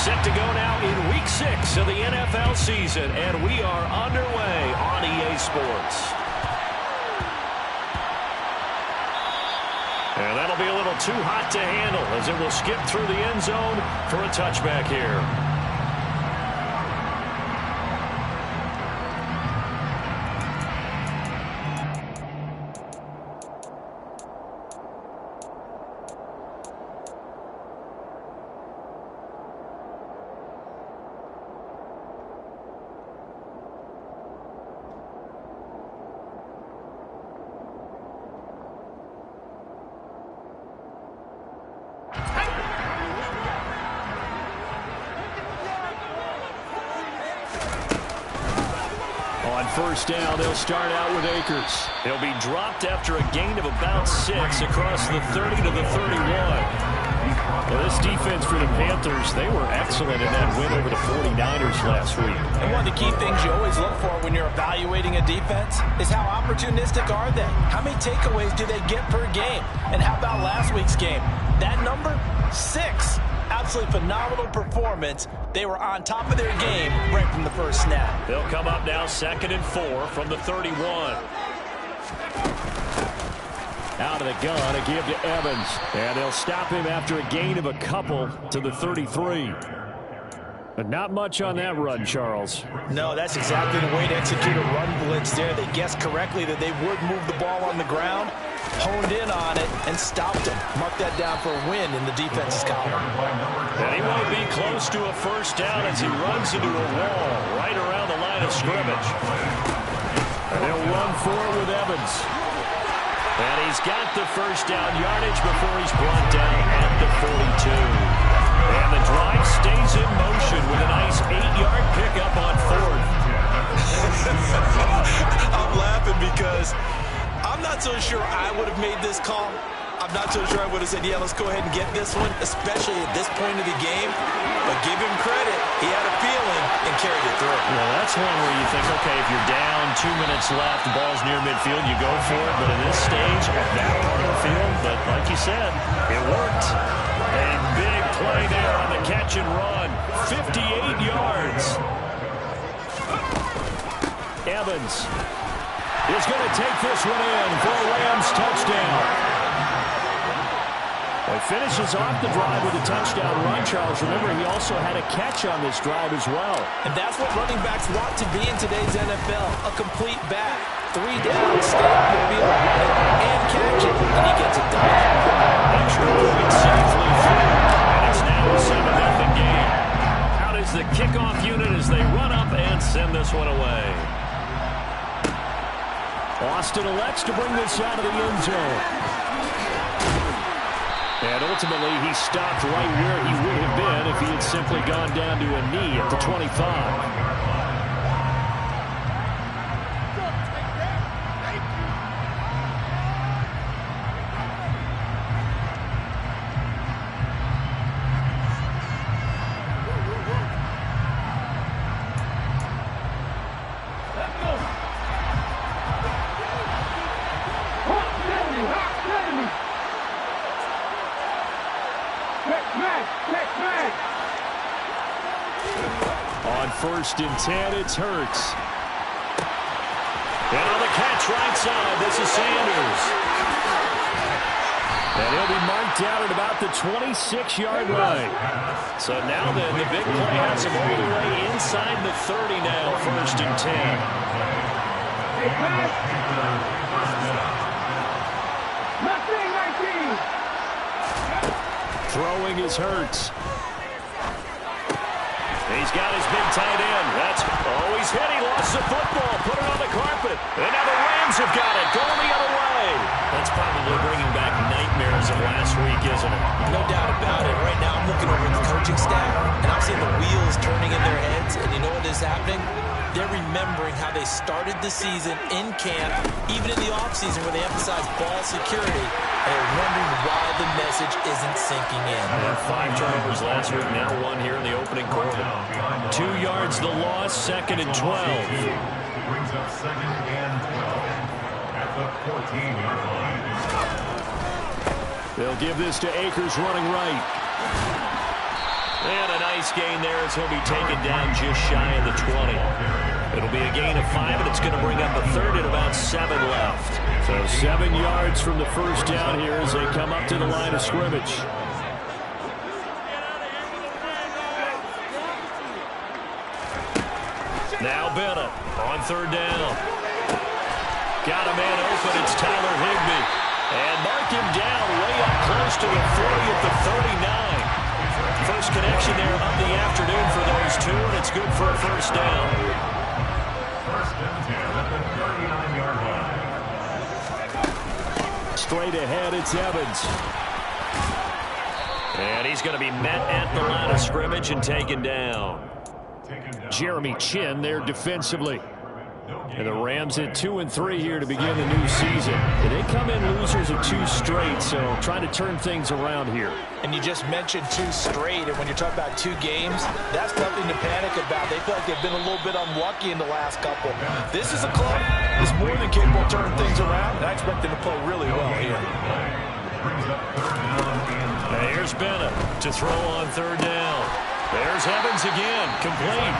Set to go now in Week 6 of the NFL season, and we are underway on EA Sports. And that'll be a little too hot to handle as it will skip through the end zone for a touchback here. First down, they'll start out with Akers. He'll be dropped after a gain of about 6 across the 30 to the 31. Well, this defense for the Panthers, they were excellent in that win over the 49ers last week. And one of the key things you always look for when you're evaluating a defense is how opportunistic are they? How many takeaways do they get per game? And how about last week's game? That number, 6. Absolutely phenomenal performance. They were on top of their game right from the first snap. They'll come up now 2nd and 4 from the 31. Out of the gun, a give to Evans. And they'll stop him after a gain of a couple to the 33. But not much on that run, Charles. No, that's exactly the way to execute a run blitz there. They guessed correctly that they would move the ball on the ground, honed in on it, and stopped him. Mark that down for a win in the defense's column. And he won't be close to a first down as he runs into a wall right around the line of scrimmage. And they'll run forward with Evans. And he's got the first down yardage before he's brought down at the 42. And the drive stays in motion with a nice 8-yard pickup on 4th. I'm laughing because I'm not so sure I would have made this call. I'm not so sure I would have said, yeah, let's go ahead and get this one, especially at this point of the game. But give him credit. He had a feeling and carried it through. Well, that's one where you think, okay, if you're down 2 minutes left, the ball's near midfield, you go for it. But in this stage, at that part of the field, but like you said, it worked. A big play there on the catch and run. 58 yards. Evans is going to take this one in for a Rams touchdown. Well, he finishes off the drive with a touchdown run, Charles. Remember, he also had a catch on this drive as well. And that's what running backs want to be in today's NFL, a complete back. 3 down, stay on the field, run it, and catch it, and he gets it done. Extra point safely through, and it's now a 7-0 game. Out is the kickoff unit as they run up and send this one away. Austin elects to bring this out of the end zone. And ultimately, he stopped right where he would have been if he had simply gone down to a knee at the 25. On 1st and 10, it's Hurts. And on the catch right side, this is Sanders. And he'll be marked down at about the 26-yard line. So now then, the big play has him all the way inside the 30 now, 1st and 10. Throwing is Hurts. He's got his big tight end. That's always hit. He lost the football. Put it on the carpet. And now the Rams have got it. Going the other way. That's probably bringing back nightmares of last week, isn't it? No doubt about it. Right now I'm looking over the coaching staff, and I'm seeing the wheels turning in their heads. And you know what is happening? They're remembering how they started the season in camp, even in the offseason where they emphasized ball security. And they're wondering why the message isn't sinking in. 5 turnovers last week, now 1 here in the opening quarter. 2 yards the loss, 2nd and 12. Brings up 2nd and 12 at the 14-yard line. They'll give this to Akers running right. And a nice gain there as he'll be taken down just shy of the 20. It'll be a gain of 5, and it's going to bring up a third and about 7 left. So 7 yards from the first down here as they come up to the line of scrimmage. Now Bennett on third down. Got a man open. It's Tyler Higbee. And mark him down way up close to the 40 at the 39. First connection there of the afternoon for those two, and it's good for a first down. First and 10 at the 39-yard line. Straight ahead, it's Evans. And he's going to be met at the line of scrimmage and taken down. Jeremy Chin there defensively. And the Rams at 2-3 here to begin the new season. And they come in losers of 2 straight, so trying to turn things around here. And you just mentioned 2 straight, and when you're talking about 2 games, that's nothing to panic about. They feel like they've been a little bit unlucky in the last couple. This is a club that's more than capable of turning things around, and I expect them to play really well here. Now here's Bennett to throw on third down. There's Evans again, complete.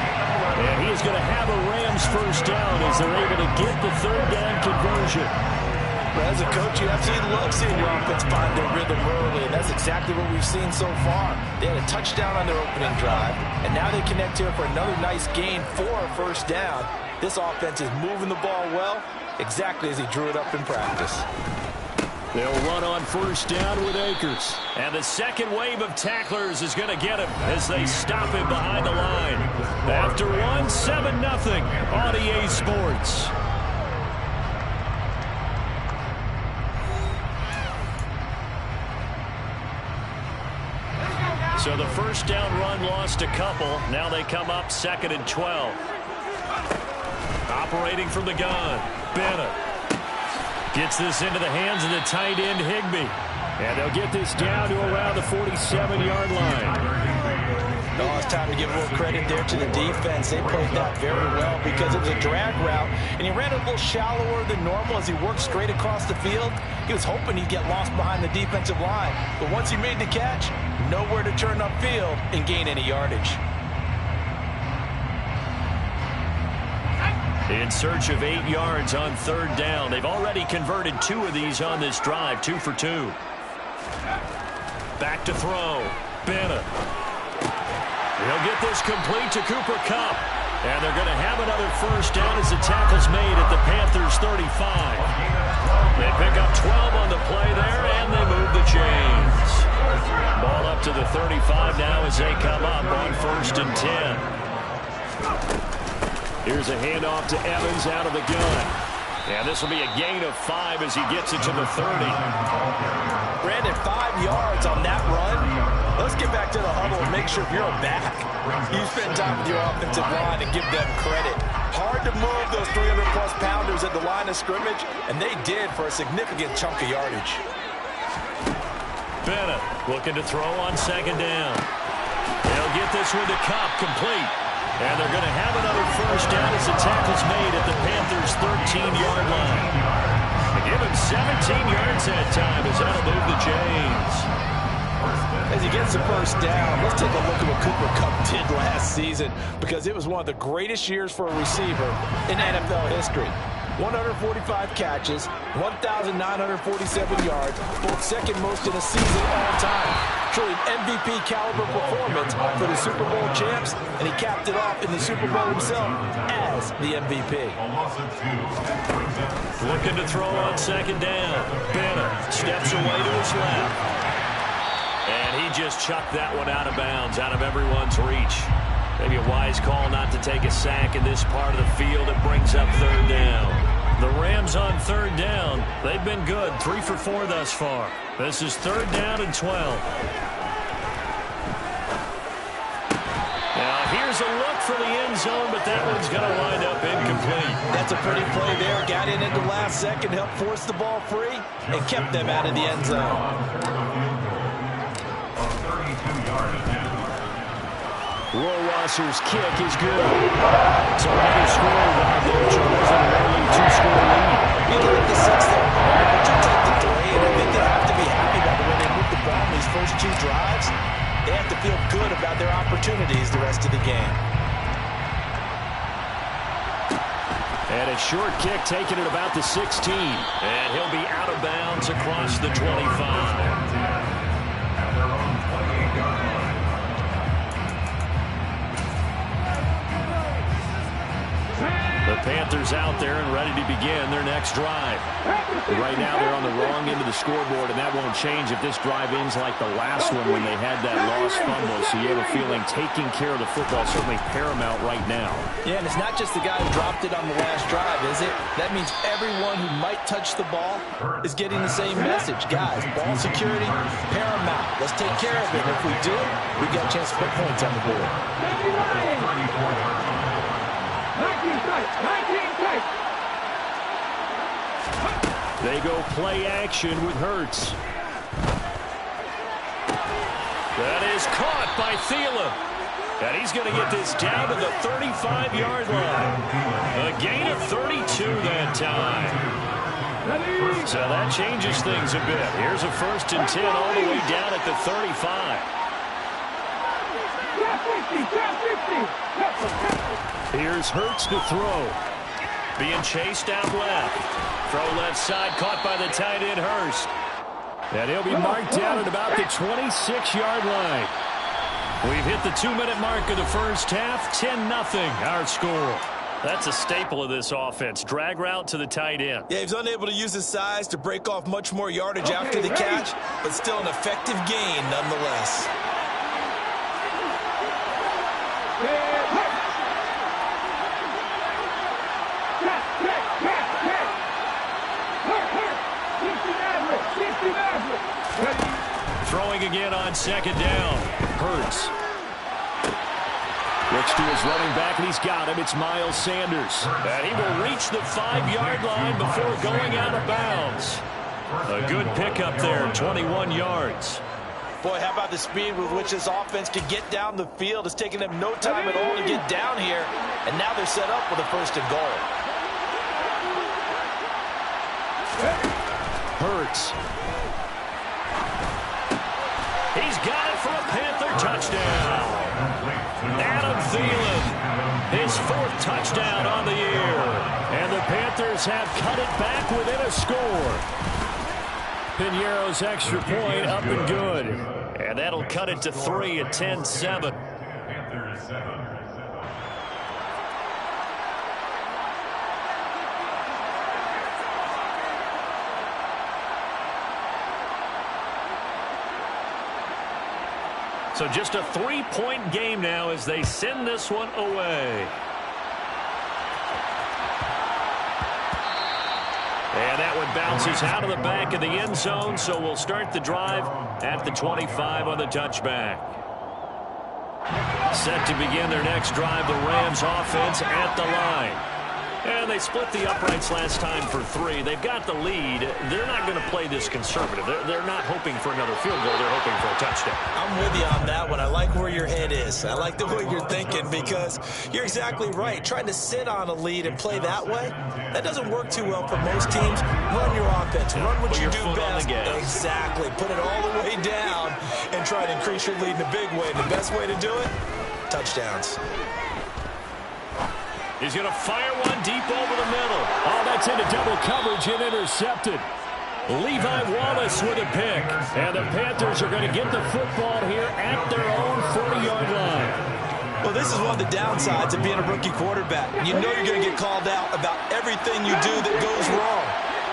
And he is going to have a Rams first down as they're able to get the third down conversion. Well, as a coach, you absolutely love seeing your offense find their rhythm early, and that's exactly what we've seen so far. They had a touchdown on their opening drive, and now they connect here for another nice gain for a first down. This offense is moving the ball well, exactly as he drew it up in practice. They'll run on first down with Akers. And the second wave of tacklers is going to get him as they stop him behind the line. After 1, 7-0 on EA Sports. So the first down run lost a couple. Now they come up 2nd and 12. Operating from the gun, Bennett. Gets this into the hands of the tight end, Higbee. And they'll get this down to around the 47-yard line. Oh, it's time to give a little credit there to the defense. They played that very well because it was a drag route, and he ran a little shallower than normal as he worked straight across the field. He was hoping he'd get lost behind the defensive line, but once he made the catch, nowhere to turn upfield and gain any yardage. In search of 8 yards on third down. They've already converted 2 of these on this drive, 2 for 2. Back to throw. Bennett. He'll get this complete to Cooper Kupp. And they're going to have another first down as the tackle's made at the Panthers 35. They pick up 12 on the play there, and they move the chains. Ball up to the 35 now as they come up on 1st and 10. Here's a handoff to Evans out of the gun. And this will be a gain of 5 as he gets it to the 30. Brandon, 5 yards on that run. Let's get back to the huddle and make sure if you're a back, you spend time with your offensive line and give them credit. Hard to move those 300-plus pounders at the line of scrimmage, and they did for a significant chunk of yardage. Bennett looking to throw on 2nd down. They'll get this one to Kupp, complete. And they're going to have another first down as the tackle's made at the Panthers' 13-yard line. They give him 17 yards that time as that'll move the chains. As he gets the first down, let's take a look at what Cooper Kupp did last season, because it was one of the greatest years for a receiver in NFL history. 145 catches, 1,947 yards, both second most in a season all time. Truly an MVP caliber performance for the Super Bowl champs, and he capped it off in the Super Bowl himself as the MVP. Looking to throw on 2nd down. Bennett steps away to his left. And he just chucked that one out of bounds, out of everyone's reach. Maybe a wise call not to take a sack in this part of the field. It brings up 3rd down. The Rams on 3rd down. They've been good, 3 for 4 thus far. This is 3rd down and 12. Now here's a look for the end zone, but that one's going to wind up incomplete. That's a pretty play there. Got in at the last second, helped force the ball free, and kept them out of the end zone. Rohrwasser's kick is good. So another score by the Chargers and an early 2-score lead. You look at the 6th there, but you take the delay, and I think they have to be happy about the way they moved the ball in these first 2 drives. They have to feel good about their opportunities the rest of the game. And a short kick taken at about the 16. And he'll be out of bounds across the 25. The Panthers out there and ready to begin their next drive. Right now they're on the wrong end of the scoreboard, and that won't change if this drive ends like the last one when they had that lost fumble. So you have a feeling taking care of the football is certainly paramount right now. Yeah, and it's not just the guy who dropped it on the last drive, is it? That means everyone who might touch the ball is getting the same message. Guys, ball security, paramount. Let's take care of it. And if we do, we got a chance to put points on the board. They go play action with Hurts. That is caught by Thielen. And he's going to get this down to the 35-yard line. A gain of 32 that time. So that changes things a bit. Here's a 1st and 10 all the way down at the 35. Here's Hurts to throw. Being chased out left. Throw left side, caught by the tight end, Hurst. And he'll be marked down at about the 26-yard line. We've hit the 2-minute mark of the first half. 10-0 our score. That's a staple of this offense. Drag route to the tight end. Yeah, he's unable to use his size to break off much more yardage after the catch, but still an effective gain nonetheless. Throwing again on 2nd down. Hurts looks to his running back, and he's got him. It's Miles Sanders. And he will reach the 5-yard line before going out of bounds. A good pickup there, 21 yards. Boy, how about the speed with which this offense could get down the field? It's taken them no time at all to get down here, and now they're set up with a 1st and goal. Hurts. He's got it for a Panther touchdown. Adam Thielen, his 4th touchdown on the year. And the Panthers have cut it back within a score. Piñeiro's extra point up and good. And that'll cut it to 3 at 10-7. So just a 3-point game now as they send this one away. And that one bounces out of the back of the end zone, so we'll start the drive at the 25 on the touchback. Set to begin their next drive, the Rams offense at the line. And they split the uprights last time for 3. They've got the lead. They're not going to play this conservative. They're not hoping for another field goal. They're hoping for a touchdown. I'm with you on that one. I like where your head is. I like the way you're thinking because you're exactly right. Trying to sit on a lead and play that way, that doesn't work too well for most teams. Run your offense. Run what you do best. Exactly. Put it all the way down and try to increase your lead in a big way. The best way to do it, touchdowns. He's going to fire one deep over the middle. Oh, that's into double coverage and intercepted. Levi Wallace with a pick. And the Panthers are going to get the football here at their own 40-yard line. Well, this is one of the downsides of being a rookie quarterback. You know you're going to get called out about everything you do that goes wrong.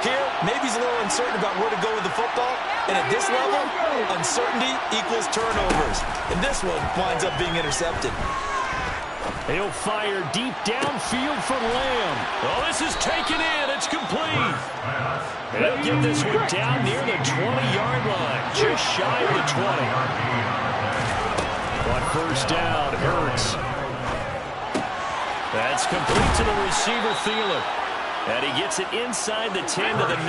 Here, maybe he's a little uncertain about where to go with the football. And at this level, uncertainty equals turnovers. And this one winds up being intercepted. He'll fire deep downfield for Lamb. Oh, this is taken in. It's complete. He'll get this one down near the 20-yard line, just shy of the 20. On 1st down, Hurts. That's complete to the receiver, Thielen. And he gets it inside the 10 to the 9.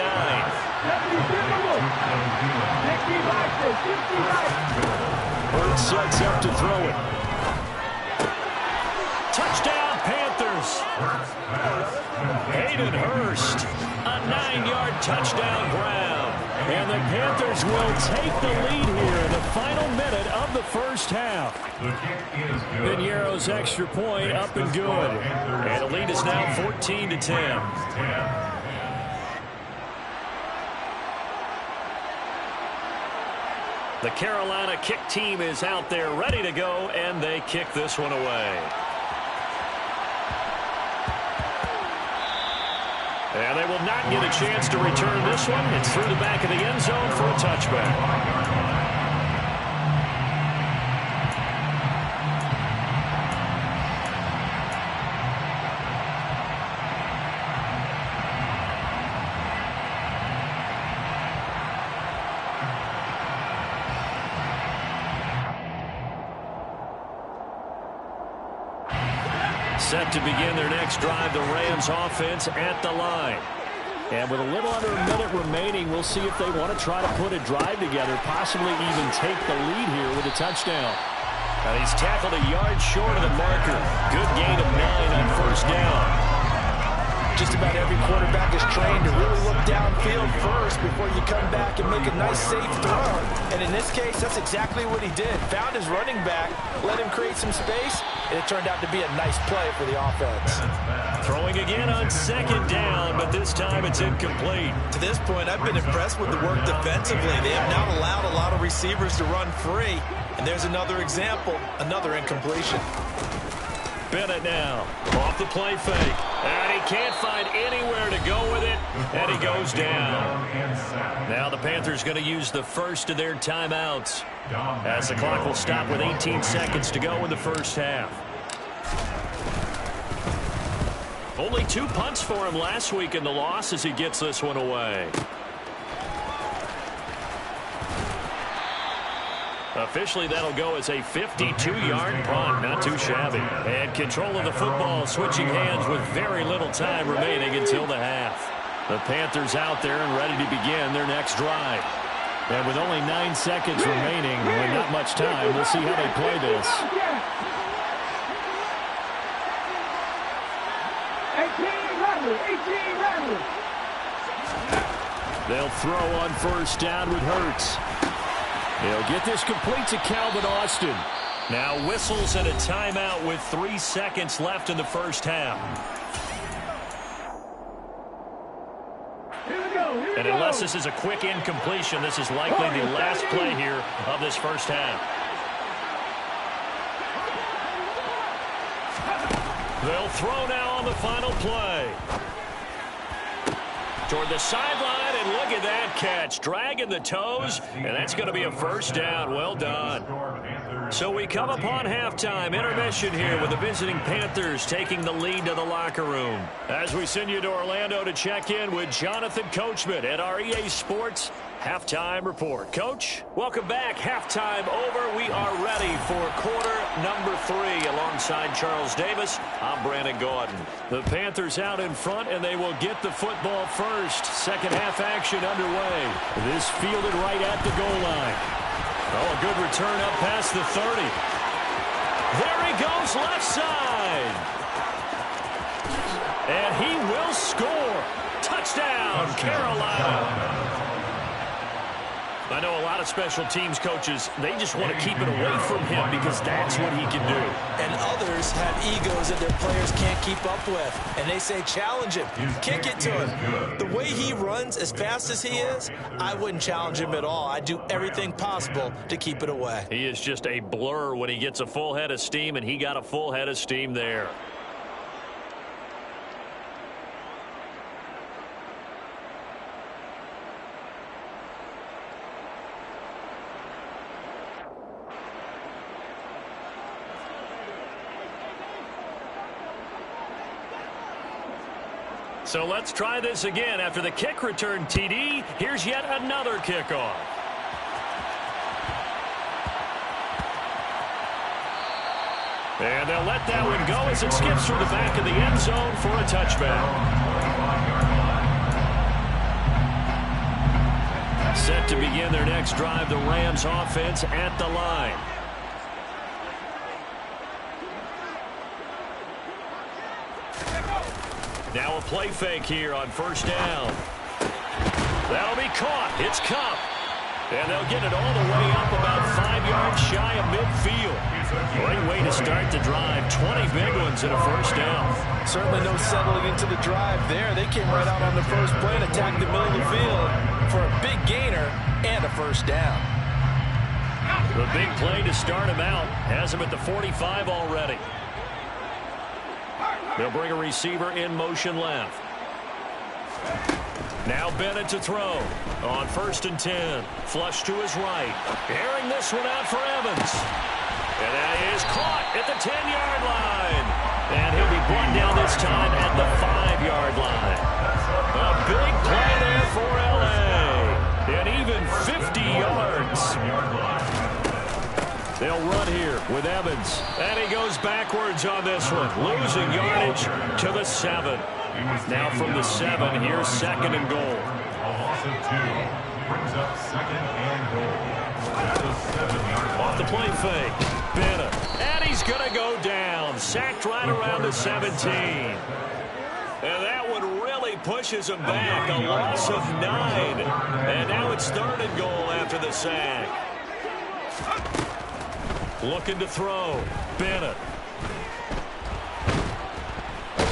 Hurts sets up to throw it. Touchdown, Panthers. Hayden Hurst, a 9-yard touchdown ground. And the Panthers will take the lead here in the final minute of the the first half. The kick is good. Piñeiro's extra point up and good. And the lead is now 14-10. The Carolina kick team is out there ready to go, and they kick this one away. And they will not get a chance to return this one. It's through the back of the end zone for a touchback. Set to begin their next drive, the Rams offense at the line. And with a little under a minute remaining, we'll see if they want to try to put a drive together, possibly even take the lead here with a touchdown. And he's tackled a yard short of the marker. Good gain of 9 on first down. Just about every quarterback is trained to really look downfield first before you come back and make a nice, safe throw. And in this case, that's exactly what he did. Found his running back, let him create some space, and it turned out to be a nice play for the offense. Throwing again on second down, but this time it's incomplete. To this point, I've been impressed with the work defensively. They have not allowed a lot of receivers to run free. And there's another example, another incompletion. Bennett now, off the play fake. And he can't find anywhere to go with it, and he goes down. Now the Panthers going to use the first of their timeouts, as the clock will stop with 18 seconds to go in the first half. Only 2 punts for him last week in the loss as he gets this one away. Officially, that'll go as a 52-yard punt. Not too shabby. And control of the football switching hands with very little time remaining until the half. The Panthers out there and ready to begin their next drive. And with only 9 seconds remaining and not much time, we'll see how they play this. 18 They'll throw on first down with Hurts. He'll get this complete to Calvin Austin. Now whistles and a timeout with 3 seconds left in the first half. And unless this is a quick incompletion, this is likely the last play here of this first half. They'll throw now on the final play. Toward the sideline, and look at that catch. Dragging the toes, and that's going to be a first down. Well done. So we come upon halftime intermission here with the visiting Panthers taking the lead to the locker room. As we send you to Orlando to check in with Jonathan Coachman at our EA Sports Halftime Report. Coach, welcome back. Halftime over. We are ready for quarter number 3 alongside Charles Davis. I'm Brandon Gordon. The Panthers out in front, and they will get the football first. Second half action underway. This fielded right at the goal line. Oh, a good return up past the 30. There he goes, left side. And he will score. Touchdown, Carolina. I know a lot of special teams coaches, they just want to keep it away from him because that's what he can do. And others have egos that their players can't keep up with. And they say challenge him, kick it to him. The way he runs as fast as he is, I wouldn't challenge him at all. I'd do everything possible to keep it away. He is just a blur when he gets a full head of steam, and he got a full head of steam there. So let's try this again. After the kick return TD, here's yet another kickoff. And they'll let that one go as it skips through the back of the end zone for a touchback. Set to begin their next drive, the Rams offense at the line. Now a play fake here on first down. That'll be caught. It's Cup. And they'll get it all the way up about 5 yards shy of midfield. Great way to start the drive. 20 big ones and a first down. Certainly no settling into the drive there. They came right out on the first play and attacked the middle of the field for a big gainer and a first down. The big play to start him out has him at the 45 already. They'll bring a receiver in motion left. Now Bennett to throw on 1st and 10. Flush to his right. Airing this one out for Evans. And that is caught at the 10-yard line. And he'll be brought down this time at the 5-yard line. A big play there for L.A. And even 50 yards. They'll run here with Evans. And he goes backwards on this one. Losing yardage to the 7. Now from the 7, here's 2nd and goal. A loss of 2 brings up 2nd and goal. That's a 7-yard line. Off the play fake. Bennett. And he's going to go down. Sacked right around the 17. And that one really pushes him back. A loss of 9. And now it's 3rd and goal after the sack. Looking to throw. Bennett.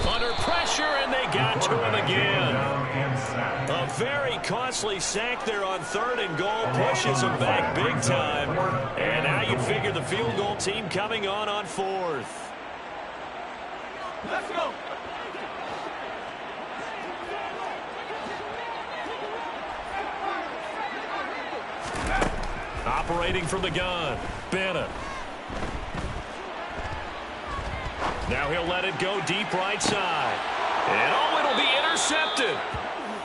Under pressure, and they got to him again. A very costly sack there on 3rd and goal. Pushes him back big time. And now you figure the field goal team coming on 4th. Let's go. Operating from the gun. Bennett. Now he'll let it go deep right side. And oh, it'll be intercepted.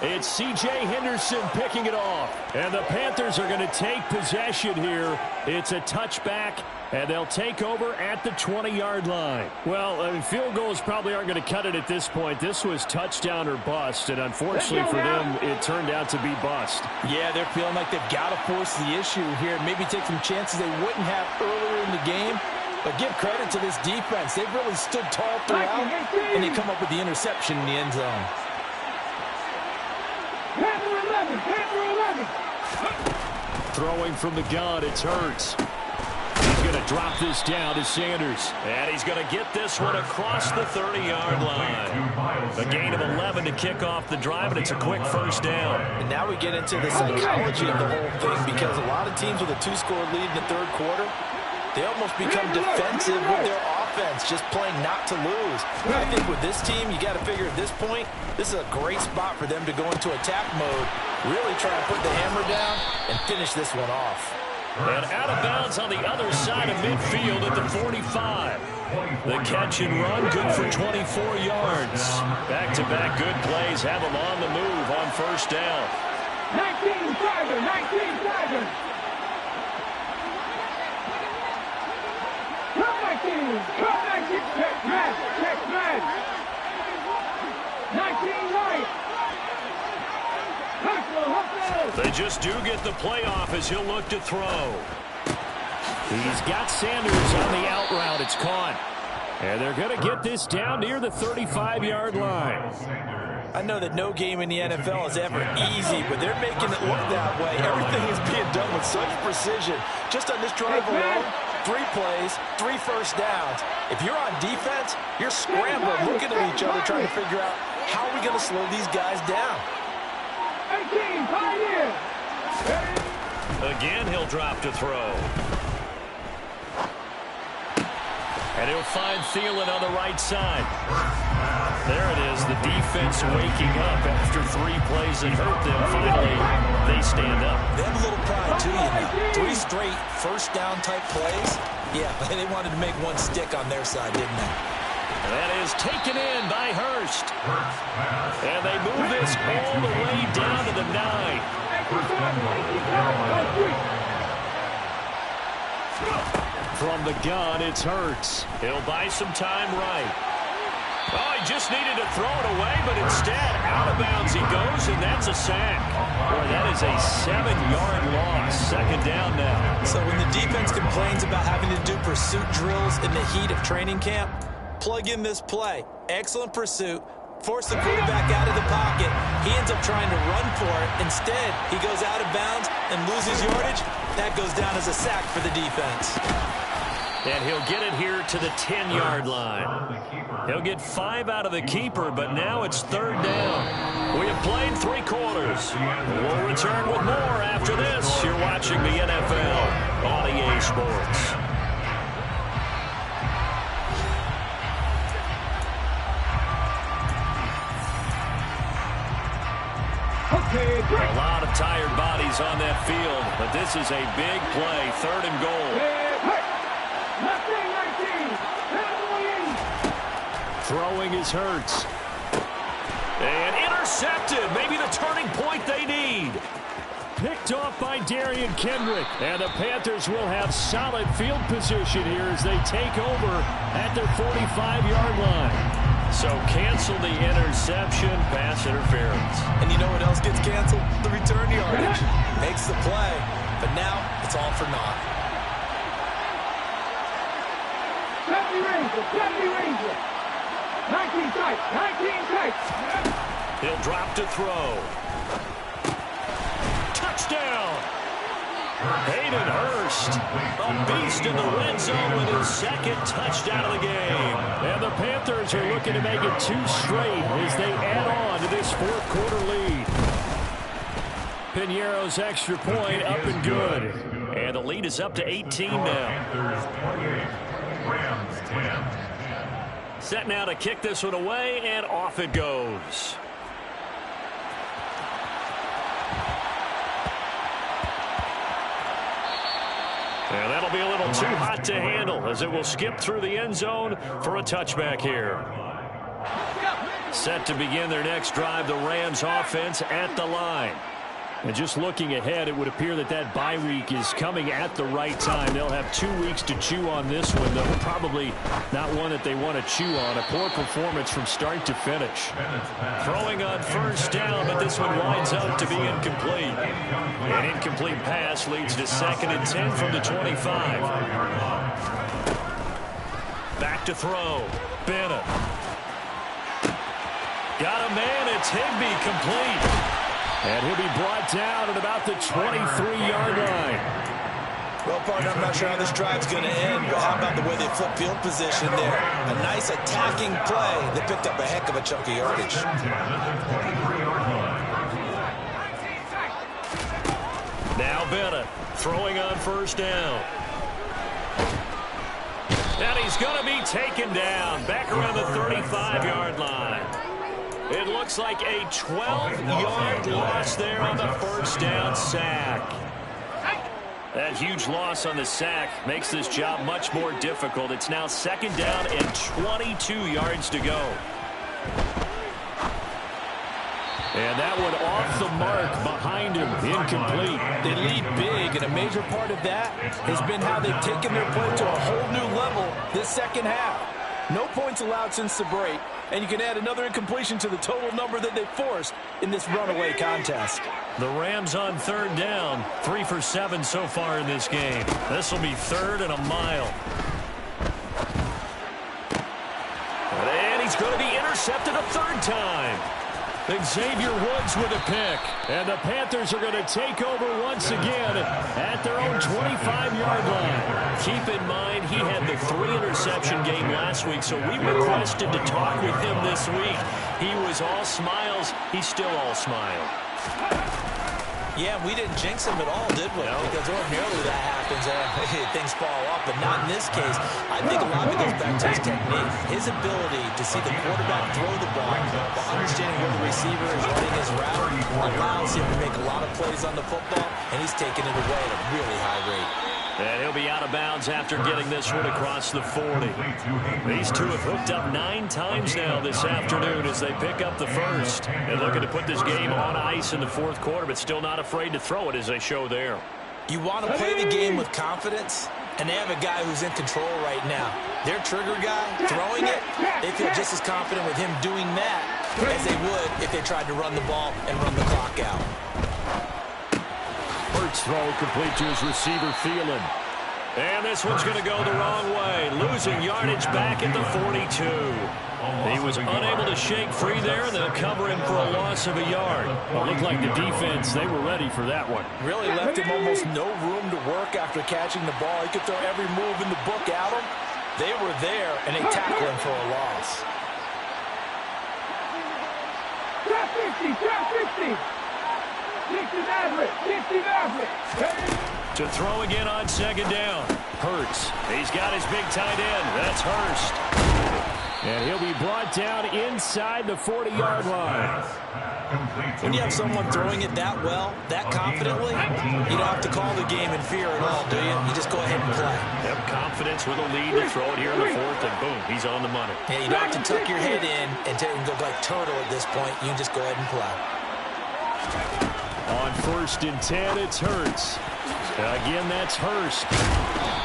It's C.J. Henderson picking it off. And the Panthers are going to take possession here. It's a touchback, and they'll take over at the 20-yard line. Well, I mean, field goals probably aren't going to cut it at this point. This was touchdown or bust, and unfortunately for them, it turned out to be bust. Yeah, they're feeling like they've got to force the issue here. Maybe take some chances they wouldn't have earlier in the game. But give credit to this defense. They've really stood tall throughout, and they come up with the interception in the end zone. Throwing from the gun, it's Hurts. He's going to drop this down to Sanders. And he's going to get this one across the 30-yard line. A gain of 11 to kick off the drive, and it's a quick first down. And now we get into the psychology of the whole thing, because a lot of teams with a 2-score lead in the 3rd quarter, they almost become defensive with their offense, just playing not to lose. I think with this team, you got to figure at this point, this is a great spot for them to go into attack mode, really try and put the hammer down and finish this one off. And out of bounds on the other side of midfield at the 45. The catch and run, good for 24 yards. Back-to-back good plays have them on the move on first down. 19 Tiger, 19 Tiger. Come back, check match. 19 right. Hustle. They just do get the playoff as he'll look to throw. He's got Sanders on the out route. It's caught. And they're going to get this down near the 35-yard line. I know that no game in the NFL is ever easy, but they're making it look that way. Everything is being done with such precision. Just on this drive alone, 3 plays, 3 first downs. If you're on defense, you're scrambling, looking at each other, trying to figure out how are we going to slow these guys down. 18, Pioneer. Again, he'll drop to throw. And he'll find Thielen on the right side. There it is, the defense waking up after 3 plays that hurt them. Finally, they stand up. They have a little pride, too, you know. 3 straight first down type plays. Yeah, they wanted to make one stick on their side, didn't they? And that is taken in by Hurst. And they move this all the way down to the 9. From the gun, it's Hurts. He'll buy some time right. Oh, he just needed to throw it away, but instead, out of bounds he goes, and that's a sack. Boy, that is a 7-yard loss. 2nd down now. So when the defense complains about having to do pursuit drills in the heat of training camp, plug in this play. Excellent pursuit. Force the quarterback out of the pocket. He ends up trying to run for it. Instead, he goes out of bounds and loses yardage. That goes down as a sack for the defense. And he'll get it here to the 10-yard line. He'll get 5 out of the keeper, but now it's 3rd down. We have played 3 quarters. We'll return with more after this. You're watching the NFL on EA Sports. A lot of tired bodies on that field, but this is a big play, 3rd and goal. Throwing is Hurts. And intercepted. Maybe the turning point they need. Picked off by Darian Kendrick. And the Panthers will have solid field position here as they take over at their 45-yard line. So cancel the interception, pass interference. And you know what else gets canceled? The return yardage. Makes the play, but now it's all for naught. Ranger. 19 tight. He'll drop to throw. Touchdown! Hayden Hurst, a beast in the red zone with his 2nd touchdown of the game. And the Panthers are looking to make it 2 straight as they add on to this 4th quarter lead. Piñeiro's extra point up and good. And the lead is up to 18 now. Set now to kick this one away, and off it goes. And that'll be a little too hot to handle as it will skip through the end zone for a touchback here. Set to begin their next drive, the Rams offense at the line. And just looking ahead, it would appear that that bye week is coming at the right time. They'll have 2 weeks to chew on this one, though probably not one that they want to chew on. A poor performance from start to finish. Throwing on 1st down, but this one winds up to be incomplete. An incomplete pass leads to 2nd and 10 from the 25. Back to throw. Bennett. Got a man. It's Higbee, complete. And he'll be brought down at about the 23-yard line. Well, partner, I'm not sure how this drive's going to end, but how about the way they flip field position there? A nice attacking play. They picked up a heck of a chunk of yardage. Now Bennett throwing on 1st down. And he's going to be taken down back around the 35-yard line. It looks like a 12-yard loss there on the 1st down sack. That huge loss on the sack makes this job much more difficult. It's now 2nd down and 22 yards to go. And that one off the mark behind him, incomplete. They lead big, and a major part of that has been how they've taken their play to a whole new level this 2nd half. No points allowed since the break, and you can add another incompletion to the total number that they forced in this runaway contest. The Rams on 3rd down, 3 for 7 so far in this game. This will be 3rd and a mile. And he's going to be intercepted a 3rd time. Xavier Woods with a pick. And the Panthers are going to take over once again at their own 25-yard line. Keep in mind, he had the 3-interception game last week, so we requested to talk with him this week. He was all smiles. He's still all smile. Yeah, we didn't jinx him at all, did we? No. Because ordinarily that happens. Things fall off, but not in this case. I think a lot of it goes back to his technique. His ability to see the quarterback throw the ball while understanding where the receiver is running his route allows him to make a lot of plays on the football, and he's taking it away at a really high rate. And he'll be out of bounds after getting this one across the 40. These two have hooked up 9 times now this afternoon as they pick up the 1st. And looking to put this game on ice in the 4th quarter, but still not afraid to throw it as they show there. You want to play the game with confidence, and they have a guy who's in control right now. Their trigger guy, throwing it, they feel just as confident with him doing that as they would if they tried to run the ball and run the clock out. Hurts throw complete to his receiver, Thielen. And this one's going to go the wrong way, losing yardage back at the 42. He was unable to shake free there, and they'll cover him for a loss of a yard. Well, it looked like the defense, they were ready for that one. Really left him almost no room to work after catching the ball. He could throw every move in the book at him. They were there, and they tackled him for a loss. Trap 50, trap 50. 60 average, 60 average. To throw again on second down. Hurts. He's got his big tight end. That's Hurst. And he'll be brought down inside the 40-yard line. When you have someone throwing it that well, that confidently, you don't have to call the game in fear at all, do you? You just go ahead and play. Yep, confidence with a lead to throw it here in the fourth, and boom, he's on the money. Yeah, you don't have to tuck your head in and go like turtle at this point. You just go ahead and play. On 1st and 10, it's Hurts. Again, that's Hurst.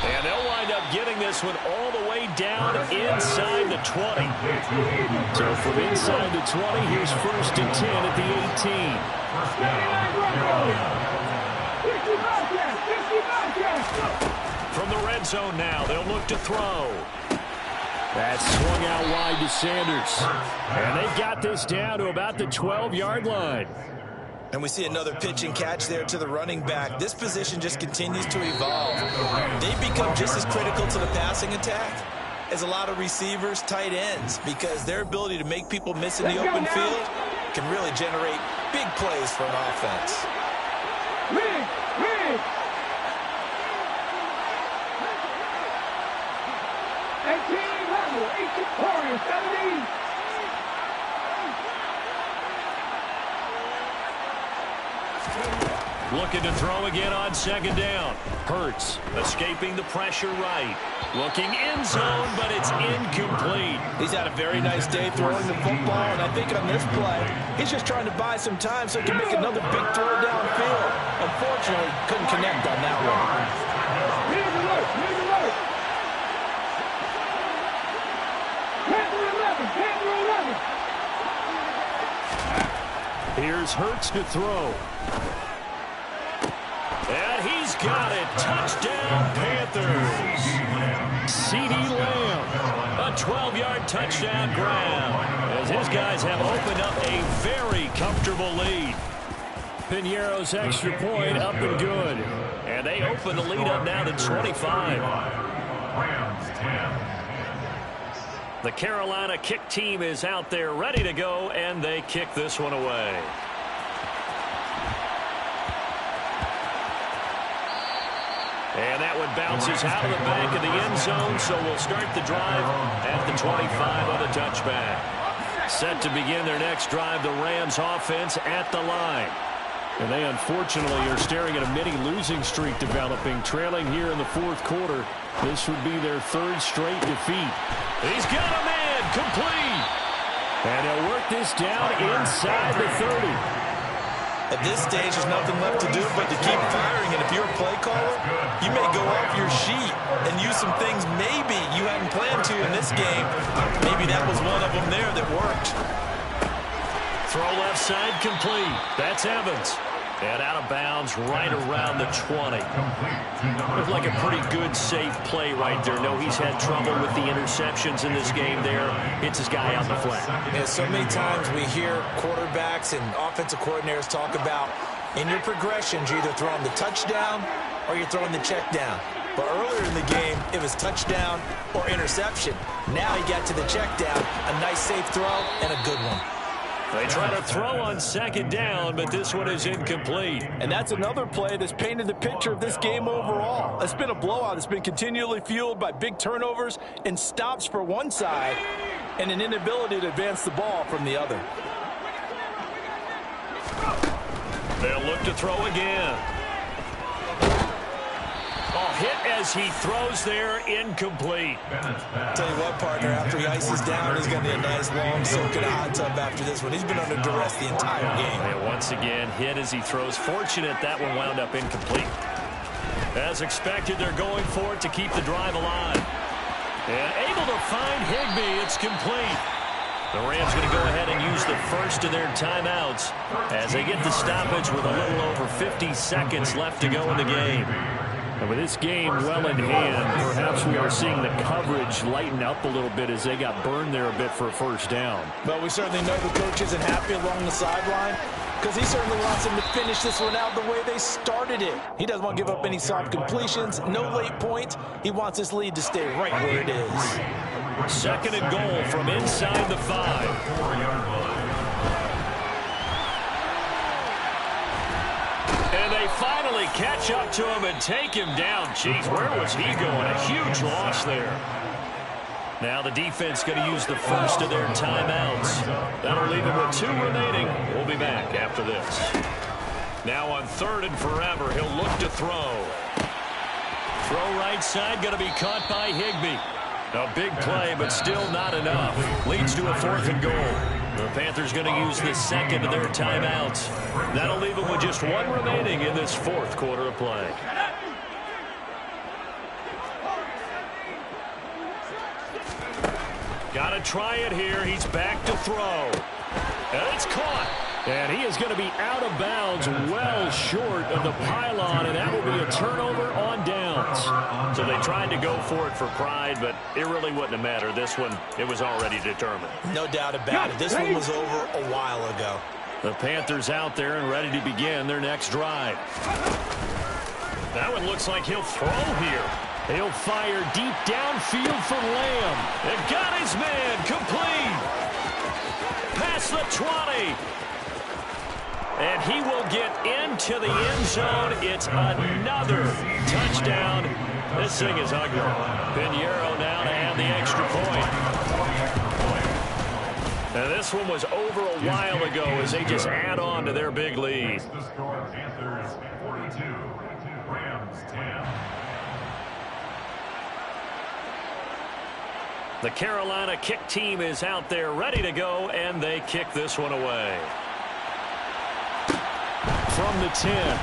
And they'll wind up getting this one all the way down inside the 20. So from inside the 20, here's 1st and 10 at the 18. From the red zone now, they'll look to throw. That's swung out wide to Sanders. And they've got this down to about the 12-yard line. And we see another pitch and catch there to the running back. This position just continues to evolve. They become just as critical to the passing attack as a lot of receivers, tight ends, because their ability to make people miss in the open field can really generate big plays for an offense. Rig, rig. 18 level, 18 corner, 70. Looking to throw again on second down. Hurts escaping the pressure right. Looking end zone, but it's incomplete. He's had a very nice day throwing the football, and I think on this play, he's just trying to buy some time so he can make another big throw downfield. Unfortunately, couldn't connect on that one. Here's alert, here's alert. Panther 11, Panther 11. Here's Hurts to throw. And he's got it. Touchdown, Panthers. CeeDee Lamb. A 12-yard touchdown grab, as his guys have opened up a very comfortable lead. Piñeiro's extra point up and good. And they open the lead up now to 25. The Carolina kick team is out there ready to go, and they kick this one away. And that one bounces out of the back of the end zone, so we'll start the drive at the 25 on the touchback. Set to begin their next drive, the Rams offense at the line. And they unfortunately are staring at a mini-losing streak developing, trailing here in the fourth quarter. This would be their 3rd straight defeat. He's got a man, complete. And he'll work this down inside the 30. At this stage, there's nothing left to do but to keep firing. And if you're a play caller, you may go off your sheet and use some things maybe you hadn't planned to in this game. Maybe that was one of them there that worked. Throw left side complete. That's Evans. And out of bounds right around the 20. Looked like a pretty good, safe play right there. No, he's had trouble with the interceptions in this game there. Hits his guy out in the flat. Yeah, so many times we hear quarterbacks and offensive coordinators talk about in your progressions, you're either throwing the touchdown or you're throwing the check down. But earlier in the game, it was touchdown or interception. Now he got to the check down, a nice safe throw and a good one. They try to throw on second down, but this one is incomplete. And that's another play that's painted the picture of this game overall. It's been a blowout. It's been continually fueled by big turnovers and stops for one side and an inability to advance the ball from the other. They'll look to throw again. Oh, hit as he throws there, incomplete. Tell you what, partner, after he ices down, he's going to need a nice long soak in a hot tub after this one. He's been under duress the entire game. And once again, hit as he throws. Fortunate that one wound up incomplete. As expected, they're going for it to keep the drive alive. And able to find Higbee. It's complete. The Rams going to go ahead and use the first of their timeouts as they get the stoppage with a little over 50 seconds left to go in the game. And with this game well in hand, perhaps we are seeing the coverage lighten up a little bit as they got burned there a bit for a first down. But we certainly know the coach isn't happy along the sideline because he certainly wants them to finish this one out the way they started it. He doesn't want to give up any soft completions, no late points. He wants this lead to stay right where it is. Second and goal from inside the 5. And they finally catch up to him and take him down. Jeez, where was he going? A huge loss there. Now the defense going to use the first of their timeouts. That'll leave him with 2 remaining. We'll be back after this. Now on 3rd and forever, he'll look to throw. Throw right side, going to be caught by Higbee. A big play, but still not enough. Leads to a 4th and goal. The Panthers going to use the second of their timeouts. That'll leave them with just 1 remaining in this 4th quarter of play. Got to try it here. He's back to throw. And it's caught. And he is going to be out of bounds well short of the pylon, and that will be a turnover on downs. So they tried to go for it for pride, but it really wouldn't have mattered. This one, it was already determined. No doubt about it. This one was over a while ago. The Panthers out there and ready to begin their next drive. That one looks like he'll throw here. He'll fire deep downfield for Lamb. And got his man complete. Past the 20. And he will get into the end zone. It's another touchdown. This thing is ugly. Pinheiro now to add the extra point. Now this one was over a while ago as they just add on to their big lead. The score, Panthers 42, Rams 10. The Carolina kick team is out there ready to go, and they kick this one away. From the 10.